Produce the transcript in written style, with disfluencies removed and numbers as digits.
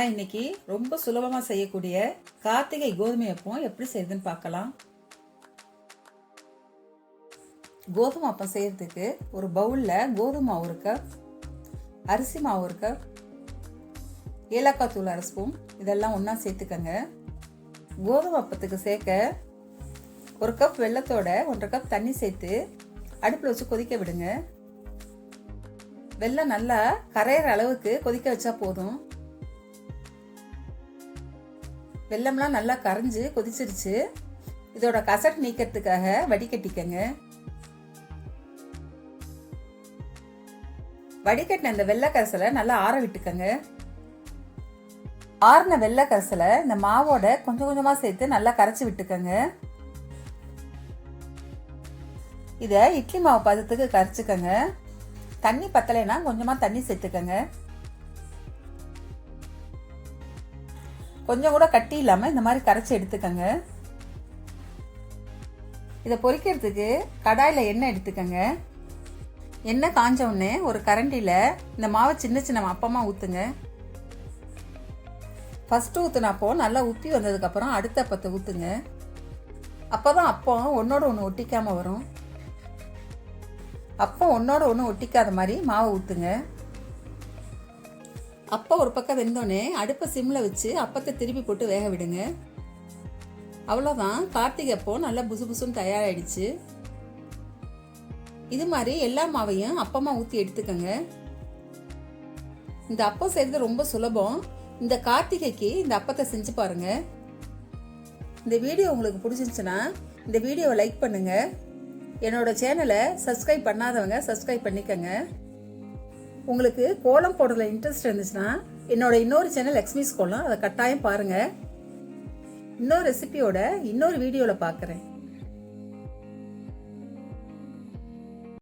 இன்னைக்கு ரொம்ப சுலபமாக செய்யக்கூடிய கார்த்திகை கோதுமை அப்பம் எப்படி செய்யுதுன்னு பார்க்கலாம். கோதுமை அப்பம் செய்யறதுக்கு ஒரு பவுலில் கோதுமை மாவு ஒரு கப், அரிசி மாவு ஒரு கப், ஏலக்காய் தூள் அரை ஸ்பூன் இதெல்லாம் ஒன்றா சேர்த்துக்கங்க. கோதுமை அப்பத்துக்கு சேர்க்க ஒரு கப் வெல்லத்தோட 1.5 கப் தண்ணி சேர்த்து அடுப்பில் வச்சு கொதிக்க விடுங்க. வெல்லம் நல்லா கரையிற அளவுக்கு கொதிக்க வச்சா போதும். வெல்லம்லாம் நல்லா கரைஞ்சு கொதிச்சிருச்சு. இதோட கசட் நீக்கிறதுக்காக வடிகட்டிக்கங்க. வடிகட்டின இந்த வெள்ளை கரைசலை நல்லா ஆற விட்டுக்கங்க. ஆறின வெள்ளை கரைசலை இந்த மாவோட கொஞ்சம் கொஞ்சமா சேர்த்து நல்லா கரைச்சி விட்டுக்கங்க. இத இட்லி மாவு பதத்துக்கு கரைச்சுக்கங்க. தண்ணி பத்தலைன்னா கொஞ்சமா தண்ணி சேர்த்துக்கங்க. கொஞ்சம் கூட கட்டி இல்லாம இந்த மாதிரி கரைச்சி எடுத்துக்கங்க. இதை பொரிக்கிறதுக்கு கடாயில எண்ணெய் எடுத்துக்கங்க. எண்ணெய் காஞ்ச உடனே ஒரு கரண்டில இந்த மாவை சின்ன சின்ன அப்பமா ஊத்துங்க. ஃபர்ஸ்ட் ஊத்துனப்போ நல்லா உப்பி வந்ததுக்கு அப்புறம் அடுத்த அப்பத்தை ஊத்துங்க. அப்பதான் அப்பம் ஒன்னோட ஒன்று ஒட்டிக்காம வரும். அப்பம் ஒன்னோட ஒன்று ஒட்டிக்காத மாதிரி மாவை ஊத்துங்க. அப்போ ஒரு பக்கம் வெந்தோடனே அடுப்பை சிம்மில் வச்சு அப்பத்தை திருப்பி போட்டு வேக விடுங்க. அவ்வளோதான், கார்த்திகை அப்பம் நல்லா புசு புசுன்னு தயாராகிடுச்சு. இது மாதிரி எல்லா மாவையும் அப்பமாக ஊற்றி எடுத்துக்கங்க. இந்த அப்பம் செய்கிறது ரொம்ப சுலபம். இந்த கார்த்திகைக்கு இந்த அப்பத்தை செஞ்சு பாருங்க. இந்த வீடியோ உங்களுக்கு பிடிச்சிருந்துச்சுன்னா இந்த வீடியோவை லைக் பண்ணுங்க. என்னோட சேனலை சப்ஸ்கிரைப் பண்ணாதவங்க சப்ஸ்கிரைப் பண்ணிக்கங்க. உங்களுக்கு கோலம் போடுறதுல இன்ட்ரெஸ்ட் இருந்துச்சுன்னா என்னோட இன்னொரு சேனல் லக்ஷ்மிஸ் கோலம், அதை கட்டாயம் பாருங்க. இன்னொரு ரெசிபியோட இன்னொரு வீடியோவில் பார்க்குறேன்.